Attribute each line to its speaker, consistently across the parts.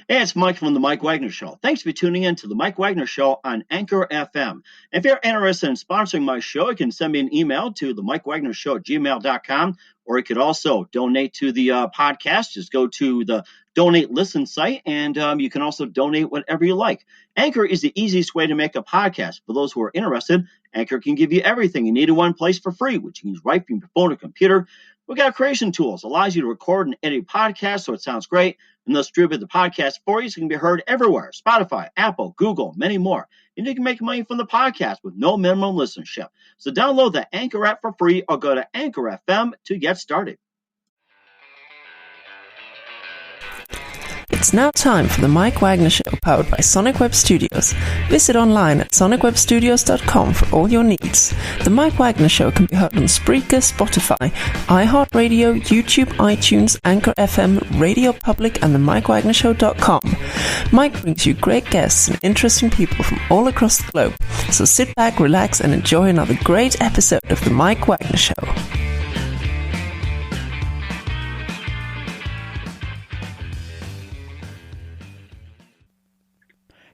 Speaker 1: Hey, it's Mike from the Mike Wagner Show. Thanks for tuning in to the Mike Wagner Show on Anchor FM. If you're interested in sponsoring my show, you can send me an email to the Mike Wagner Show at gmail.com, or you could also donate to the podcast. Just go to the donate listen site, and you can also donate whatever you like. Anchor is the easiest way to make a podcast. For those who are interested, Anchor can give you everything you need in one place for free, which you can use right from your phone or computer. We've got creation tools, allows you to record and edit podcasts so it sounds great, and they'll distribute the podcast for you so it can be heard everywhere. Spotify, Apple, Google, many more. And you can make money from the podcast with no minimum listenership. So download the Anchor app for free or go to Anchor FM to get started.
Speaker 2: It's now time for the Mike Wagner Show, powered by Sonic Web Studios. Visit online at sonicwebstudios.com for all your needs. The Mike Wagner Show can be heard on Spreaker, Spotify, iHeartRadio, YouTube, iTunes, Anchor FM, Radio Public, and the MikeWagnerShow.com. Mike brings you great guests and interesting people from all across the globe. So sit back, relax, and enjoy another great episode of the Mike Wagner Show.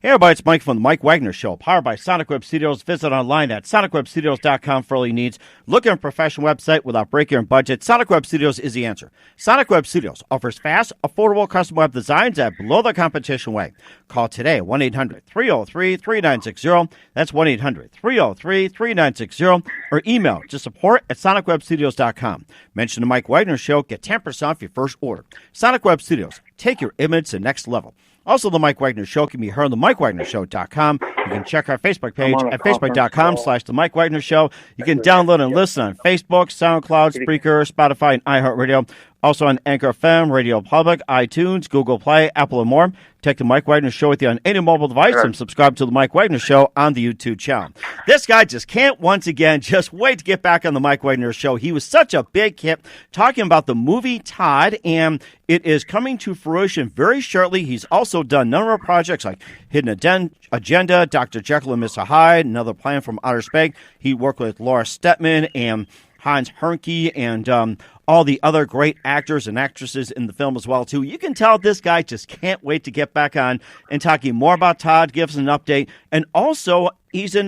Speaker 3: Hey everybody, it's Mike from the Mike Wagner Show, powered by Sonic Web Studios. Visit online at sonicwebstudios.com for all your needs. Look at a professional website without breaking your budget. Sonic Web Studios is the answer. Sonic Web Studios offers fast, affordable custom web designs at below the competition way. Call today at 1-800-303-3960. That's 1-800-303-3960. Or email to support at sonicwebstudios.com. Mention the Mike Wagner Show. Get 10% off your first order. Sonic Web Studios. Take your image to the next level. Also, the Mike Wagner Show can be heard on the MikeWagnerShow.com. You can check our Facebook page at facebook.com/the Mike Wagner Show. You can download and listen on Facebook, SoundCloud, Spreaker, Spotify, and iHeartRadio. Also on Anchor FM, Radio Public, iTunes, Google Play, Apple, and more. Take the Mike Wagner Show with you on any mobile device and subscribe to the Mike Wagner Show on the YouTube channel. This guy just can't once again just wait to get back on the Mike Wagner Show. He was such a big hit talking about the movie Todd, and it is coming to fruition very shortly. He's also done a number of projects like Hidden Agenda, Dr. Jekyll and Mr Hyde, Another Plan from Outer Space. He worked with Laura Stetman and Hans Hernke and all the other great actors and actresses in the film as well, too. You can tell this guy just can't wait to get back on and talking more about Todd, give us an update. And also, he's in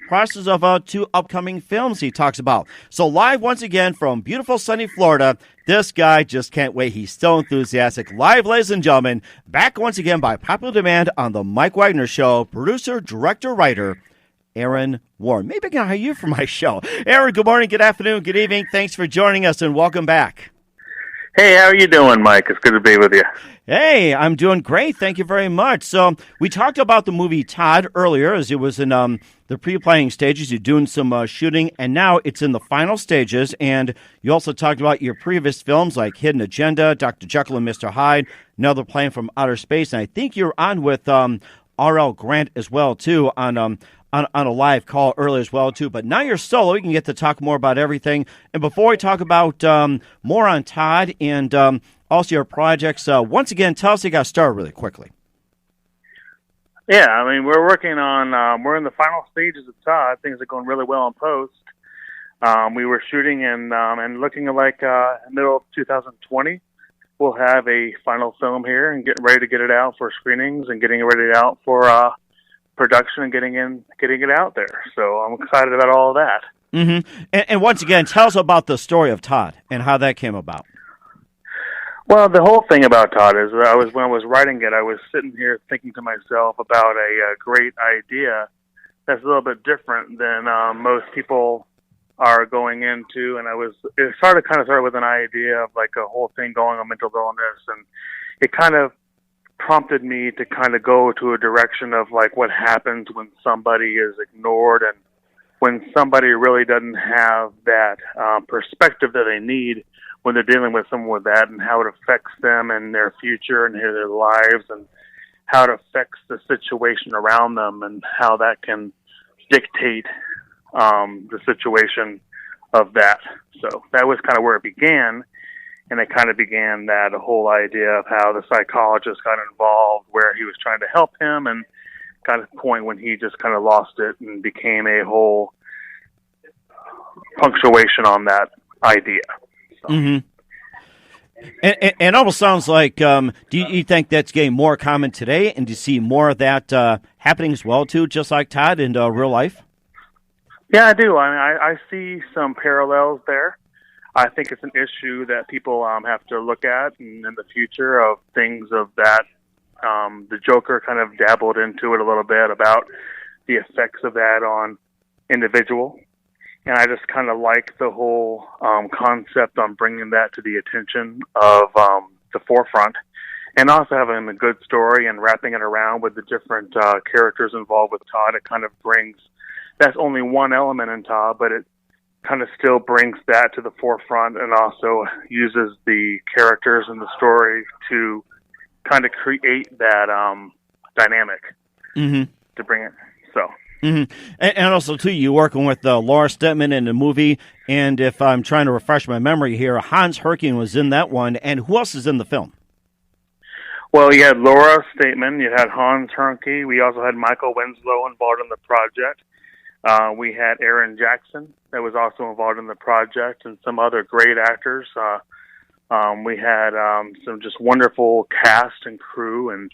Speaker 3: process of 2 upcoming films he talks about. So live once again from beautiful sunny Florida, this guy just can't wait. He's so enthusiastic. Live, ladies and gentlemen, back once again by popular demand on the Mike Wagner Show, producer, director, writer, Aaron Warren. Maybe I can hire you for my show. Aaron, good morning, good afternoon, good evening. Thanks for joining us, and welcome back.
Speaker 4: Hey, how are you doing, Mike? It's good to be with you.
Speaker 3: Hey, I'm doing great. Thank you very much. So we talked about the movie Todd earlier, as it was in the pre-planning stages. You're doing some shooting, and now it's in the final stages. And you also talked about your previous films like Hidden Agenda, Dr. Jekyll and Mr Hyde, Another Plan from Outer Space. And I think you're on with R.L. Grant as well, too, on a live call earlier as well, too. But now you're solo. You can get to talk more about everything. And before we talk about more on Todd and also your projects, once again, tell us how you got started really quickly.
Speaker 4: Yeah, I mean, we're working on, we're in the final stages of Todd. Things are going really well in post. We were shooting and looking like middle of 2020. We'll have a final film here and getting ready to get it out for screenings and getting it ready out for production and getting it out there. So I'm excited about all of that.
Speaker 3: Mm-hmm. And once again, tell us about the story of Todd and how that came about.
Speaker 4: Well, the whole thing about Todd is when I was writing it, I was sitting here thinking to myself about a great idea that's a little bit different than most people are going into. And it started with an idea of like a whole thing going on mental illness, and it kind of prompted me to kind of go to a direction of like what happens when somebody is ignored and when somebody really doesn't have that perspective that they need when they're dealing with someone with that, and how it affects them and their future and their lives, and how it affects the situation around them, and how that can dictate the situation of that. So that was kind of where it began. And it kind of began that whole idea of how the psychologist got involved, where he was trying to help him, and got to the point when he just kind of lost it and became a whole punctuation on that idea. So.
Speaker 3: Mm-hmm. And it almost sounds like, do you think that's getting more common today, and do you see more of that happening as well, too, just like Todd, in real life?
Speaker 4: Yeah, I do. I mean, I see some parallels there. I think it's an issue that people have to look at in the future of things of that. The Joker kind of dabbled into it a little bit about the effects of that on individual. And I just kind of like the whole concept on bringing that to the attention of the forefront, and also having a good story and wrapping it around with the different characters involved with Todd. It kind of brings, that's only one element in Todd, but it kind of still brings that to the forefront, and also uses the characters and the story to kind of create that dynamic to bring it. So.
Speaker 3: Mm-hmm. And also, too, you're working with Laura Stedman in the movie, and if I'm trying to refresh my memory here, Hans Herking was in that one, and who else is in the film?
Speaker 4: Well, you had Laura Stedman, you had Hans Herking, we also had Michael Winslow involved in the project. We had Aaron Jackson that was also involved in the project, and some other great actors. We had some just wonderful cast and crew, and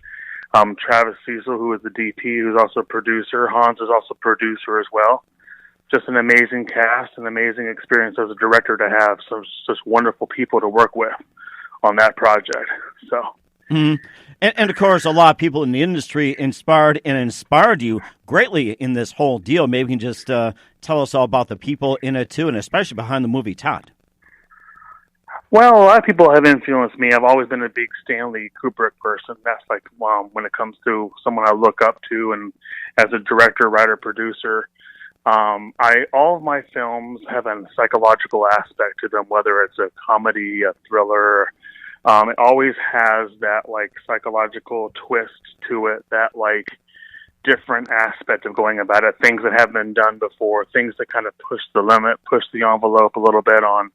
Speaker 4: Travis Cecil, who is the DP, who's also a producer. Hans is also a producer as well. Just an amazing cast, an amazing experience as a director to have. So it's just wonderful people to work with on that project. So,
Speaker 3: and of course, a lot of people in the industry inspired you greatly in this whole deal. Maybe you can just tell us all about the people in it too, and especially behind the movie Todd.
Speaker 4: Well, a lot of people have influenced me. I've always been a big Stanley Kubrick person. That's like when it comes to someone I look up to, and as a director, writer, producer, all of my films have a psychological aspect to them, whether it's a comedy, a thriller. It always has that like psychological twist to it, that like different aspect of going about it, things that haven't been done before, things that kind of push the limit, push the envelope a little bit on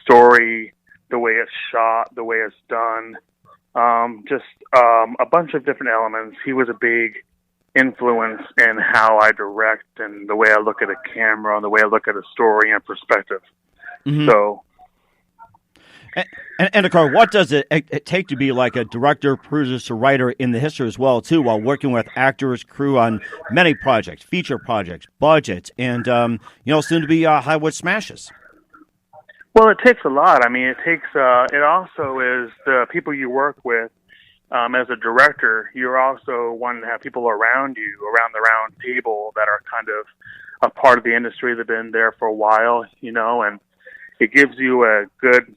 Speaker 4: story, the way it's shot, the way it's done, just a bunch of different elements. He was a big influence in how I direct and the way I look at a camera and the way I look at a story and perspective. So,
Speaker 3: and of course, what does it take to be like a director, producer, writer in the history as well, too, while working with actors, crew on many projects, feature projects, budgets, and soon to be Hollywood smashes?
Speaker 4: Well, it takes a lot. I mean, it also is the people you work with. As a director, you're also wanting to have people around you, around the round table, that are kind of a part of the industry that have been there for a while, and it gives you a good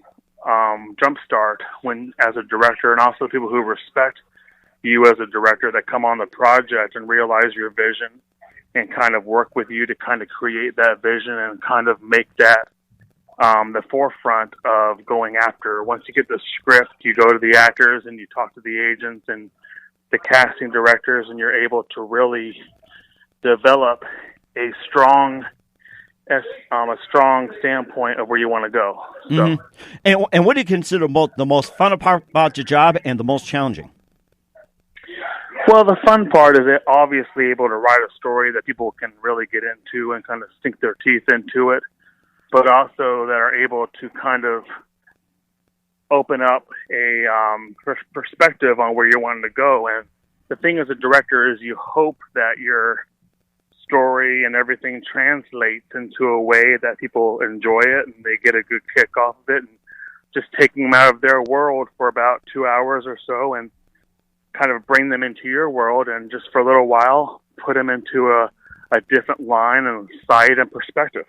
Speaker 4: jump start as a director, and also people who respect you as a director that come on the project and realize your vision and kind of work with you to kind of create that vision and kind of make that the forefront of going after. Once you get the script, you go to the actors and you talk to the agents and the casting directors, and you're able to really develop a strong standpoint of where you want to go. So,
Speaker 3: and what do you consider the most fun part about your job and the most challenging?
Speaker 4: Well, the fun part is obviously able to write a story that people can really get into and kind of sink their teeth into it, but also that are able to kind of open up a perspective on where you're wanting to go. And the thing as a director is you hope that your story and everything translates into a way that people enjoy it and they get a good kick off of it, and just taking them out of their world for about 2 hours or so and kind of bring them into your world, and just for a little while put them into a different line and sight and perspective.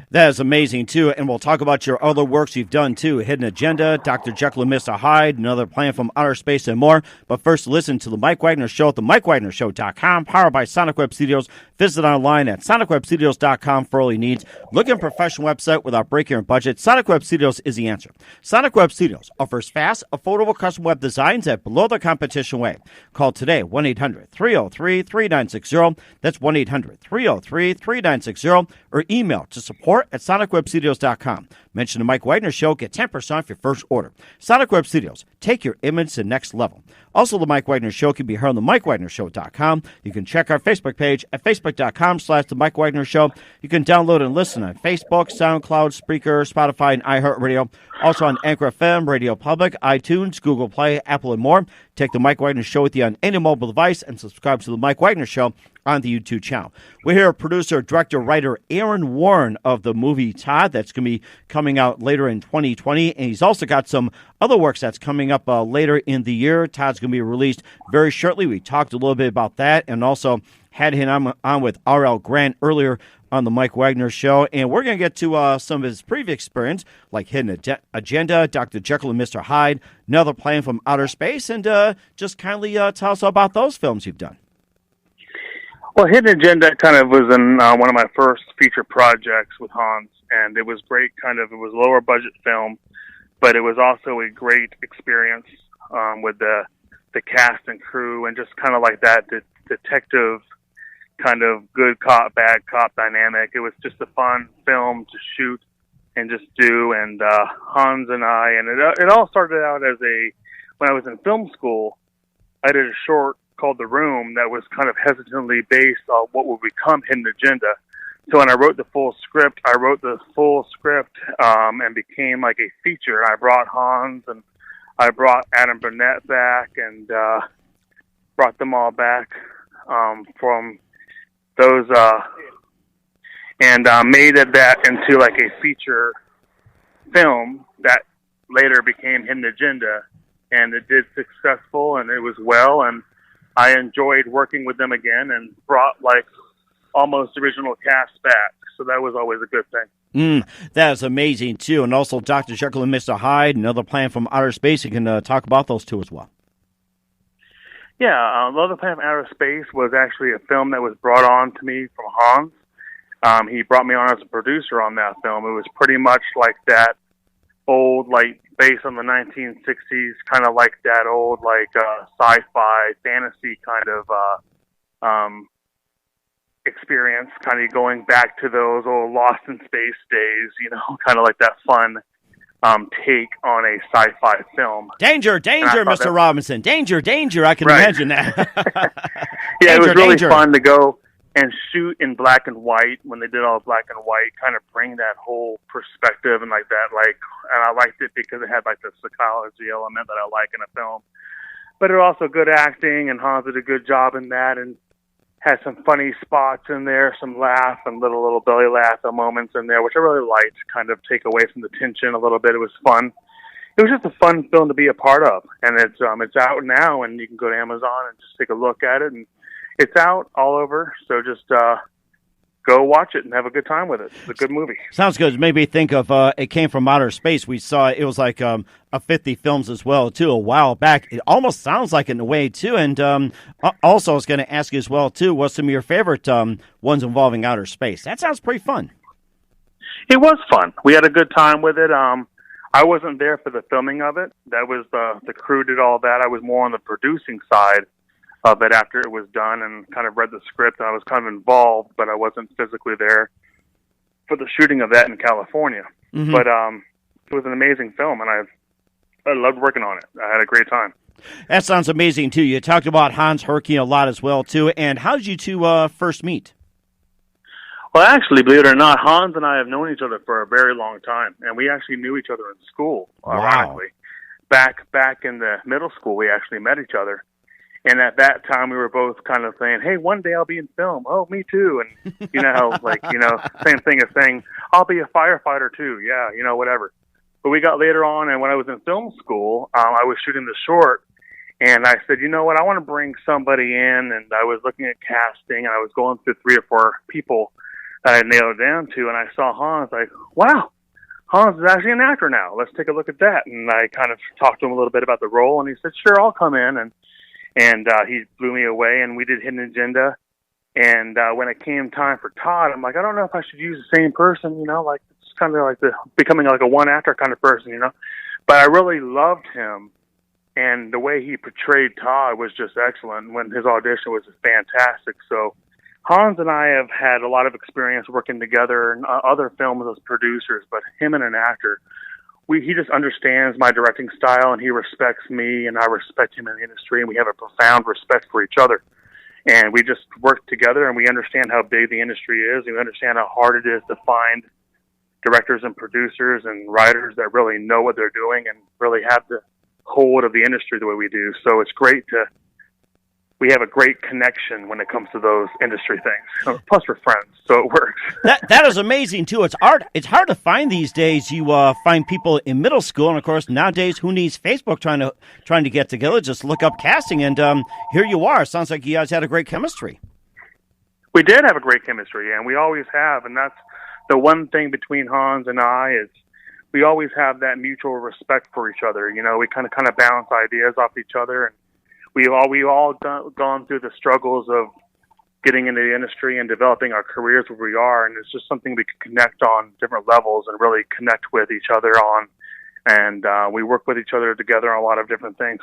Speaker 3: That is amazing, too. And we'll talk about your other works you've done, too. Hidden Agenda, Dr. Jekyll and Mr Hyde, Another Plan from Outer Space, and more. But first, listen to The Mike Wagner Show at themikewagnershow.com, powered by Sonic Web Studios. Visit online at sonicwebstudios.com for all your needs. Look at a professional website without breaking your budget. Sonic Web Studios is the answer. Sonic Web Studios offers fast, affordable custom web designs at below the competition rate. Call today, 1-800-303-3960. That's 1-800-303-3960. Or email to support@sonicwebstudios.com. Mention the Mike Wagner Show, get 10% off your first order. Sonic Web Studios, take your image to the next level. Also, the Mike Wagner Show can be heard on the MikeWagnerShow.com. You can check our Facebook page at Facebook.com/The Mike Wagner Show. You can download and listen on Facebook, SoundCloud, Spreaker, Spotify, and iHeartRadio. Also on Anchor FM, Radio Public, iTunes, Google Play, Apple, and more. Take the Mike Wagner Show with you on any mobile device and subscribe to the Mike Wagner Show on the YouTube channel. We're here, producer, director, writer Aaron Warren of the movie Todd. That's going to be coming out later in 2020. And he's also got some other works that's coming up later in the year. Todd's going to be released very shortly. We talked a little bit about that and also had him on with R.L. Grant earlier on the Mike Wagner Show. And we're going to get to some of his previous experience, like Hidden Agenda, Dr. Jekyll and Mr. Hyde, Another Plane from Outer Space, and just kindly tell us about those films you've done.
Speaker 4: Well, Hidden Agenda kind of was in one of my first feature projects with Hans, and it was great. It was a lower budget film, but it was also a great experience with the cast and crew, and just kind of like that detective kind of good cop, bad cop dynamic. It was just a fun film to shoot and just do. And Hans and I, and it all started out when I was in film school, I did a short called The Room that was kind of hesitantly based on what would become Hidden Agenda. So when I wrote the full script, and became like a feature. I brought Hans and I brought Adam Burnett back and brought them all back from those and made that into like a feature film that later became Hidden Agenda, and it did successful and it was well, and I enjoyed working with them again and brought like almost original cast back. So that was always a good thing.
Speaker 3: That is amazing too. And also Dr. Jekyll and Mr. Hyde, Another Plan from Outer Space. You can talk about those two as well.
Speaker 4: Yeah, Another Plan from Outer Space was actually a film that was brought on to me from Hans. He brought me on as a producer on that film. It was pretty much like that old, like based on the 1960s, kind of like that old, like sci-fi fantasy kind of experience, kind of going back to those old Lost in Space days, kind of like that fun take on a sci-fi film.
Speaker 3: Danger, Mr. Robinson. Danger. I can imagine that.
Speaker 4: Yeah, it was really fun to go and shoot in black and white when they did all black and white, kind of bring that whole perspective and like that, and I liked it because it had like the psychology element that I like in a film. But it was also good acting, and Hans did a good job in that, and had some funny spots in there, some laugh and little belly laugh moments in there, which I really liked, kind of take away from the tension a little bit. It was fun. It was just a fun film to be a part of, and it's out now, and you can go to Amazon and just take a look at it, and it's out all over, so just go watch it and have a good time with it. It's a good movie. Sounds good.
Speaker 3: It made me think of It Came from Outer Space. We saw it was like a 50 films as well, too, a while back. It almost sounds like it in a way, too. And also I was going to ask you as well, too, what's some of your favorite ones involving outer space? That sounds pretty fun.
Speaker 4: It was fun. We had a good time with it. I wasn't there for the filming of it. That was the crew did all that. I was more on the producing side of it after it was done, and kind of read the script. I was kind of involved, but I wasn't physically there for the shooting of that in California. Mm-hmm. But it was an amazing film, and I loved working on it. I had a great time.
Speaker 3: That sounds amazing, too. You talked about Hans Herky a lot as well, too. And how did you two first meet?
Speaker 4: Well, actually, believe it or not, Hans and I have known each other for a very long time, and we actually knew each other in school, ironically. Back in the middle school, we actually met each other. And at that time, we were both kind of saying, hey, one day I'll be in film. Oh, me too. And, same thing as saying, I'll be a firefighter too. Yeah, whatever. But we got later on, and when I was in film school, I was shooting the short, and I said, you know what, I want to bring somebody in, and I was looking at casting, and I was going through 3 or 4 people that I had nailed down to, and I saw Hans, like, wow, Hans is actually an actor now. Let's take a look at that. And I kind of talked to him a little bit about the role, and he said, sure, I'll come in, and he blew me away, and we did Hidden Agenda. And when it came time for Todd, I'm like, I don't know if I should use the same person, like it's kind of like becoming like a one actor kind of person, But I really loved him, and the way he portrayed Todd was just excellent. When his audition was fantastic, so Hans and I have had a lot of experience working together in other films as producers, but him and an actor, he just understands my directing style, and he respects me, and I respect him in the industry, and we have a profound respect for each other. And we just work together, and we understand how big the industry is, and we understand how hard it is to find directors and producers and writers that really know what they're doing and really have the hold of the industry the way we do. So it's great we have a great connection when it comes to those industry things. Plus, we're friends, so it works.
Speaker 3: That is amazing too. It's hard to find these days. You find people in middle school, and of course nowadays, who needs Facebook trying to get together? Just look up casting, and here you are. Sounds like you guys had a great chemistry.
Speaker 4: We did have a great chemistry, and we always have. And that's the one thing between Hans and I is we always have that mutual respect for each other. You know, we kind of bounce ideas off each other, and we've all gone through the struggles of getting into the industry and developing our careers where we are, and it's just something we can connect on different levels and really connect with each other on. And we work with each other together on a lot of different things.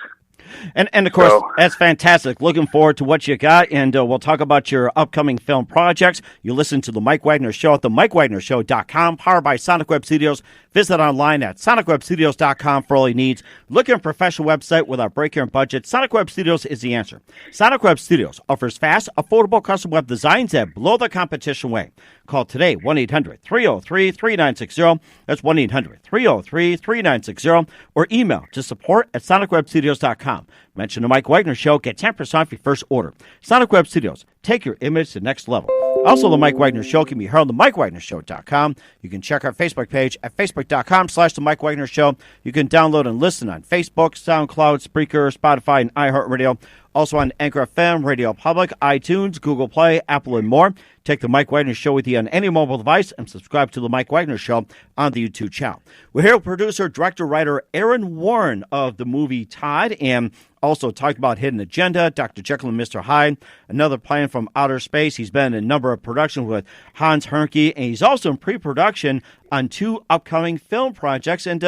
Speaker 3: And of course, that's fantastic. Looking forward to what you got, and we'll talk about your upcoming film projects. You listen to The Mike Wagner Show at themikewagnershow.com, powered by Sonic Web Studios. Visit online at sonicwebstudios.com for all your needs. Look at a professional website without breaking your budget. Sonic Web Studios is the answer. Sonic Web Studios offers fast, affordable custom web designs that blow the competition away. Call today, 1-800-303-3960. That's 1-800-303-3960. Or email to support@sonicwebstudios.com. Mention The Mike Wagner Show. Get 10% off your first order. Sonic Web Studios. Take your image to the next level. Also, The Mike Wagner Show can be heard on themikewagnershow.com. You can check our Facebook page at facebook.com/The Mike Wagner Show. You can download and listen on Facebook, SoundCloud, Spreaker, Spotify, and iHeartRadio. Also on Anchor FM, Radio Public, iTunes, Google Play, Apple, and more. Take The Mike Wagner Show with you on any mobile device and subscribe to The Mike Wagner Show on the YouTube channel. We're here with producer, director, writer Aaron Warren of the movie Todd, and also talked about Hidden Agenda, Dr. Jekyll and Mr Hyde, Another Plan from Outer Space. He's been in a number of productions with Hans Hernke, and he's also in pre-production on 2 upcoming film projects. And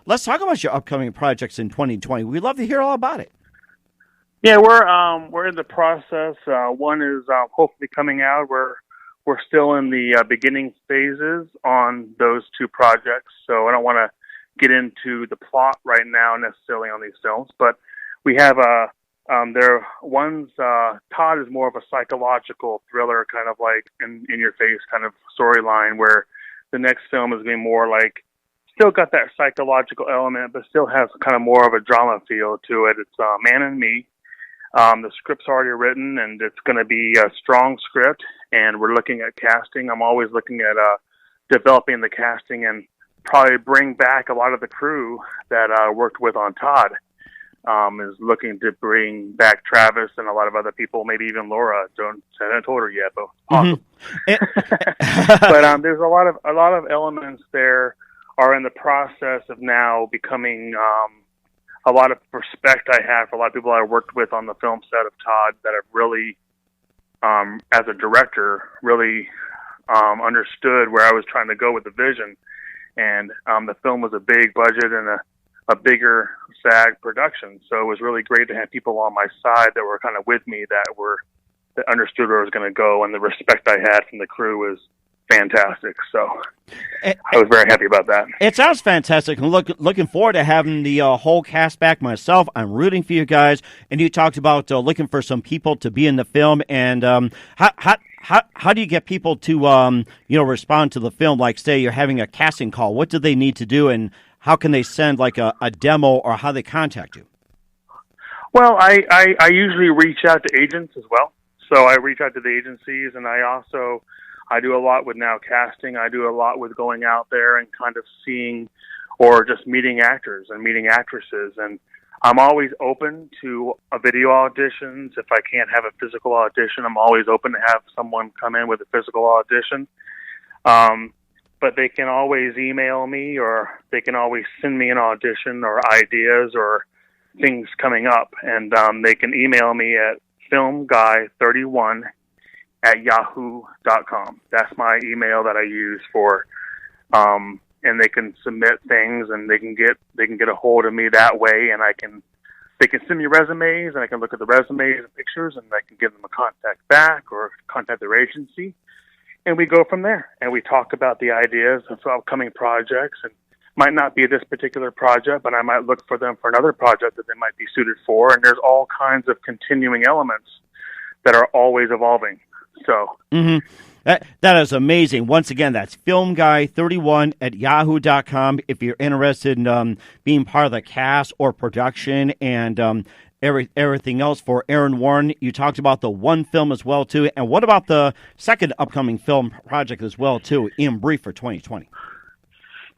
Speaker 3: let's talk about your upcoming projects in 2020. We'd love to hear all about it.
Speaker 4: Yeah, we're in the process. One is hopefully coming out. We're still in the beginning phases on those 2 projects, so I don't want to get into the plot right now necessarily on these films. But we have Todd is more of a psychological thriller, kind of like in your face kind of storyline, where the next film is going to be more like, still got that psychological element, but still has kind of more of a drama feel to it. It's Man and Me. The script's already written, and it's going to be a strong script, and we're looking at casting. I'm always looking at developing the casting and probably bring back a lot of the crew that I worked with on Todd. Is looking to bring back Travis and a lot of other people, maybe even Laura. I haven't told her yet, but awesome. But there's a lot of elements there are in the process of now becoming a lot of respect I have for a lot of people I worked with on the film set of Todd that have really, as a director, really understood where I was trying to go with the vision. And the film was a big budget and a bigger SAG production. So it was really great to have people on my side that were kind of with me that understood where I was going to go, and the respect I had from the crew was fantastic. So I was very happy about that. It
Speaker 3: sounds fantastic. I'm looking forward to having the whole cast back myself. I'm rooting for you guys. And you talked about looking for some people to be in the film. And how do you get people to respond to the film? Like, say you're having a casting call. What do they need to do, and how can they send like a demo, or how they contact you?
Speaker 4: Well, I usually reach out to agents as well. So I reach out to the agencies, and I do a lot with now casting. I do a lot with going out there and kind of seeing or just meeting actors and meeting actresses. And I'm always open to video auditions. If I can't have a physical audition, I'm always open to have someone come in with a physical audition. But they can always email me, or they can always send me an audition or ideas or things coming up. And they can email me at filmguy31@yahoo.com. That's my email that I use for, and they can submit things, and they can get a hold of me that way, and I can they can send me resumes, and I can look at the resumes and pictures, and I can give them a contact back or contact their agency, and we go from there. And we talk about the ideas of upcoming projects, and might not be this particular project, but I might look for them for another project that they might be suited for. And there's all kinds of continuing elements that are always evolving. So
Speaker 3: that is amazing. Once again, that's filmguy31@yahoo.com if you're interested in being part of the cast or production and everything else for Aaron Warren. You talked about the one film as well, too. And what about the second upcoming film project as well, too, in brief for 2020?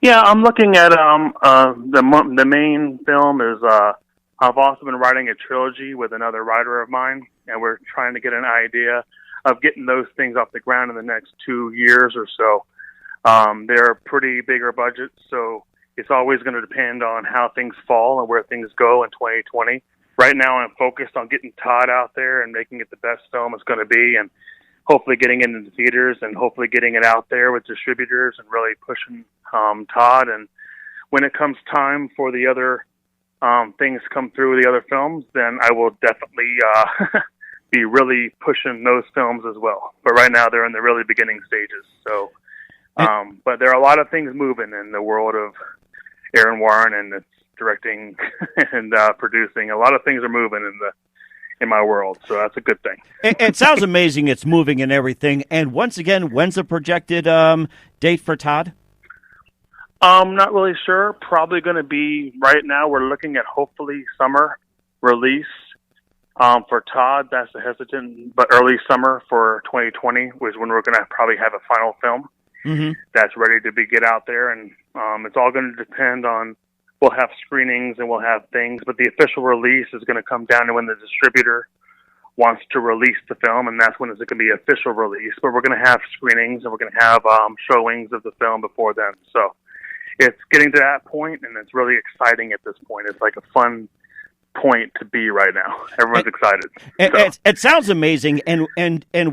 Speaker 4: Yeah, I'm looking at the main film is I've also been writing a trilogy with another writer of mine, and we're trying to get an idea of getting those things off the ground in the next 2 years or so. They're pretty bigger budgets, so it's always going to depend on how things fall and where things go in 2020. Right now, I'm focused on getting Todd out there and making it the best film it's going to be, and hopefully getting it into theaters and hopefully getting it out there with distributors and really pushing Todd. And when it comes time for the other things to come through the other films, then I will definitely be really pushing those films as well. But right now they're in the really beginning stages. So, but there are a lot of things moving in the world of Aaron Warren, and it's directing and producing. A lot of things are moving in my world, so that's a good thing.
Speaker 3: It sounds amazing. It's moving and everything. And once again, when's the projected date for Todd?
Speaker 4: I'm not really sure. Probably going to be right now. We're looking at hopefully summer release for Todd. That's a hesitant, but early summer for 2020 was when we're going to probably have a final film that's ready to get out there. And it's all going to depend on. We'll have screenings and we'll have things, but the official release is going to come down to when the distributor wants to release the film, and that's when it's going to be official release. But we're going to have screenings and we're going to have showings of the film before then. So it's getting to that point, and it's really exciting at this point. It's like a fun point to be right now. Everyone's excited.
Speaker 3: It sounds amazing. And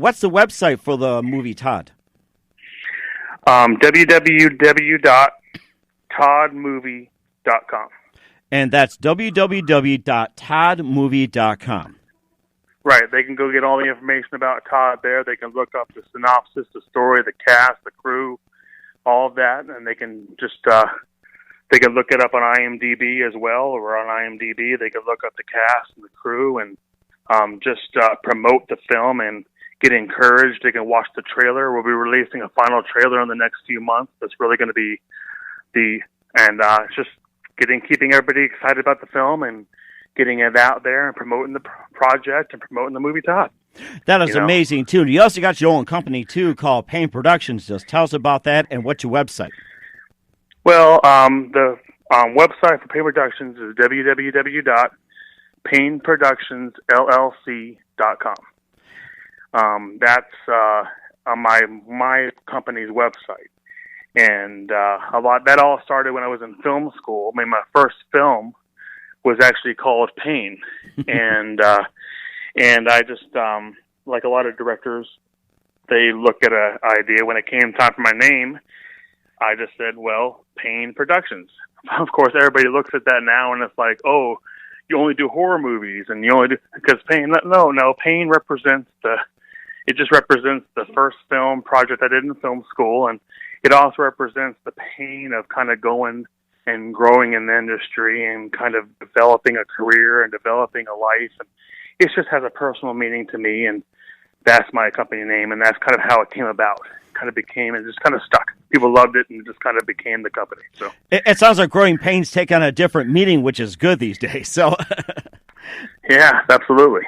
Speaker 3: what's the website for the movie Todd?
Speaker 4: www.toddmovie.com.
Speaker 3: And that's www.toddmovie.com.
Speaker 4: Right. They can go get all the information about Todd there. They can look up the synopsis, the story, the cast, the crew, all of that, and they can just they can look it up on IMDb as well, or on IMDb they can look up the cast and the crew and just promote the film and get encouraged. They can watch the trailer. We'll be releasing a final trailer in the next few months. That's really going to be it's just keeping everybody excited about the film and getting it out there and promoting the project and promoting the movie Todd.
Speaker 3: That is amazing, too. You also got your own company, too, called Payne Productions. Just tell us about that and what's your website?
Speaker 4: Well, the website for Payne Productions is www.payneproductionsllc.com. That's my company's website. And that all started when I was in film school. I mean, my first film was actually called Payne, and I just like a lot of directors, they look at an idea. When it came time for my name, I just said, well, Payne Productions. Of course, everybody looks at that now, and it's like, oh, you only do horror movies, and you only do because Payne. No, Payne represents it just represents the first film project I did in film school, and it also represents the pain of kind of going and growing in the industry and kind of developing a career and developing a life. And it just has a personal meaning to me, and that's my company name, and that's kind of how it came about. It kind of became, and just kind of stuck. People loved it, and it just kind of became the company. So
Speaker 3: it sounds like growing pains take on a different meaning, which is good these days. So
Speaker 4: yeah, absolutely.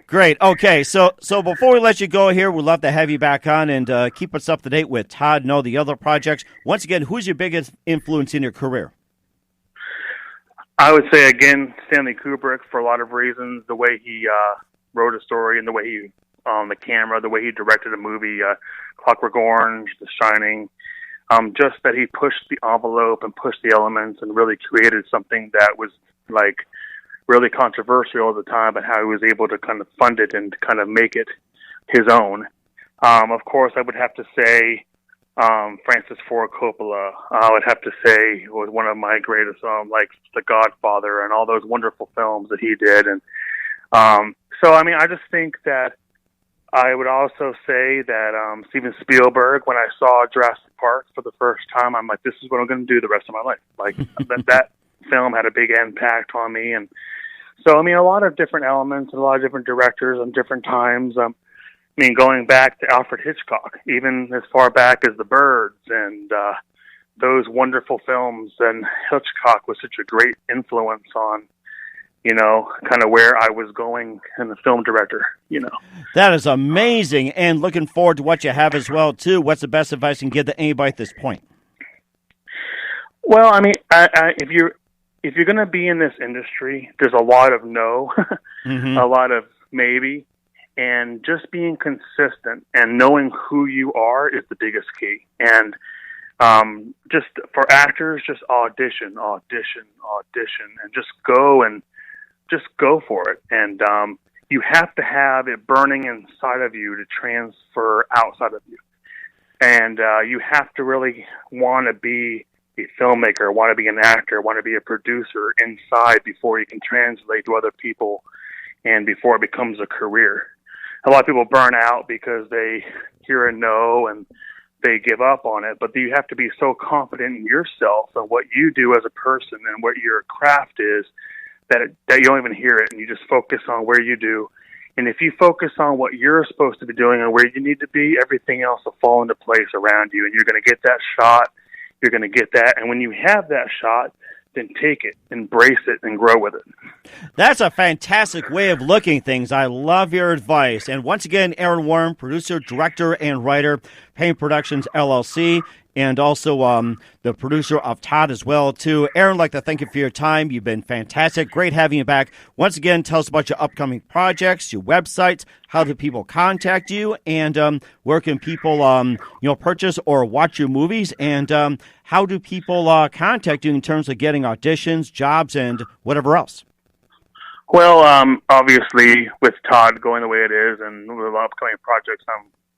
Speaker 3: Great. Okay, so before we let you go here, we'd love to have you back on and keep us up to date with Todd and all the other projects. Once again, who's your biggest influence in your career?
Speaker 4: I would say, again, Stanley Kubrick, for a lot of reasons. The way he wrote a story and the way he, on the camera, the way he directed a movie, Clockwork Orange, The Shining, just that he pushed the envelope and pushed the elements and really created something that was, like, really controversial at the time, but how he was able to kind of fund it and kind of make it his own. Of course, I would have to say Francis Ford Coppola, I would have to say, was one of my greatest, like The Godfather and all those wonderful films that he did. And so, I mean, I just think that I would also say that Steven Spielberg, when I saw Jurassic Park for the first time, I'm like, this is what I'm going to do the rest of my life. Like, that film had a big impact on me. And so, I mean, a lot of different elements, and a lot of different directors and different times. I mean, going back to Alfred Hitchcock, even as far back as The Birds and those wonderful films, and Hitchcock was such a great influence on, you know, kind of where I was going as a film director, you know.
Speaker 3: That is amazing, and looking forward to what you have as well, too. What's the best advice you can give to anybody at this point?
Speaker 4: Well, I mean, if you're going to be in this industry, there's a lot of no, a lot of maybe. And just being consistent and knowing who you are is the biggest key. And just for actors, just audition, and just go for it. And you have to have it burning inside of you to transfer outside of you. And you have to really want to be a filmmaker, want to be an actor, want to be a producer inside before you can translate to other people and before it becomes a career. A lot of people burn out because they hear a no and they give up on it, but you have to be so confident in yourself and what you do as a person and what your craft is that you don't even hear it, and you just focus on where you do. And if you focus on what you're supposed to be doing and where you need to be, everything else will fall into place around you, and you're going to get that shot. You're going to get that, and when you have that shot, then take it, embrace it, and grow with it.
Speaker 3: That's a fantastic way of looking at things. I love your advice. And once again, Aaron Warren, producer, director, and writer, Payne Productions, LLC, and also the producer of Todd as well, too. Aaron, I'd like to thank you for your time. You've been fantastic. Great having you back. Once again, tell us about your upcoming projects, your websites, how do people contact you, and where can people purchase or watch your movies, and how do people contact you in terms of getting auditions, jobs, and whatever else?
Speaker 4: Well, obviously, with Todd going the way it is and with upcoming projects,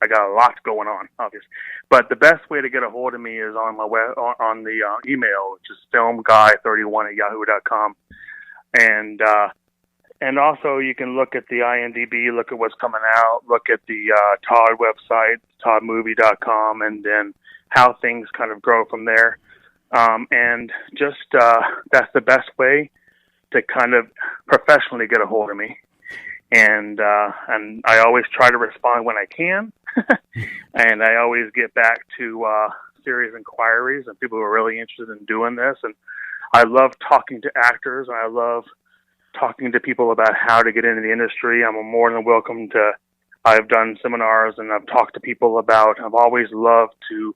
Speaker 4: I got a lot going on, obviously. But the best way to get a hold of me is on my on the email, which is filmguy31@yahoo.com. And also you can look at the IMDb, look at what's coming out, look at the Todd website, toddmovie.com, and then how things kind of grow from there. And just that's the best way to kind of professionally get a hold of me. And I always try to respond when I can, and I always get back to serious inquiries and people who are really interested in doing this. And I love talking to actors, and I love talking to people about how to get into the industry. I'm more than welcome to. I've done seminars, and I've talked to people about. I've always loved to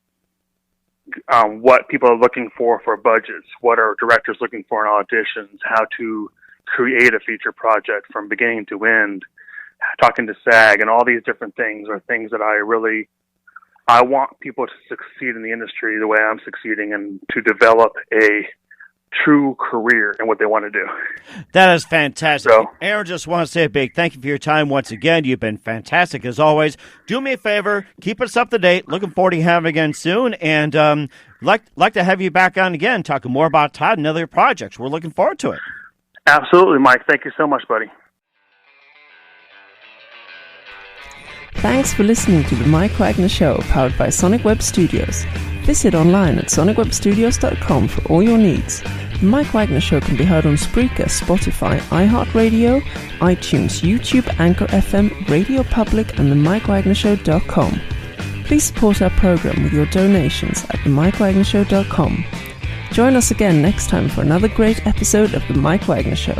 Speaker 4: what people are looking for budgets, what are directors looking for in auditions, how to create a feature project from beginning to end, talking to SAG, and all these different things are things that I want people to succeed in the industry the way I'm succeeding, and to develop a true career in what they want to do.
Speaker 3: That is fantastic.
Speaker 4: So,
Speaker 3: Aaron, just want to say a big thank you for your time once again. You've been fantastic as always. Do me a favor, keep us up to date. Looking forward to having you again soon, and like to have you back on again, talking more about Todd and other projects. We're looking forward to it.
Speaker 4: Absolutely, Mike. Thank you so much, buddy.
Speaker 2: Thanks for listening to the Mike Wagner Show, powered by Sonic Web Studios. Visit online at sonicwebstudios.com for all your needs. The Mike Wagner Show can be heard on Spreaker, Spotify, iHeartRadio, iTunes, YouTube, Anchor FM, Radio Public, and themikewagnershow.com. Please support our program with your donations at themikewagnershow.com. Join us again next time for another great episode of The Mike Wagner Show.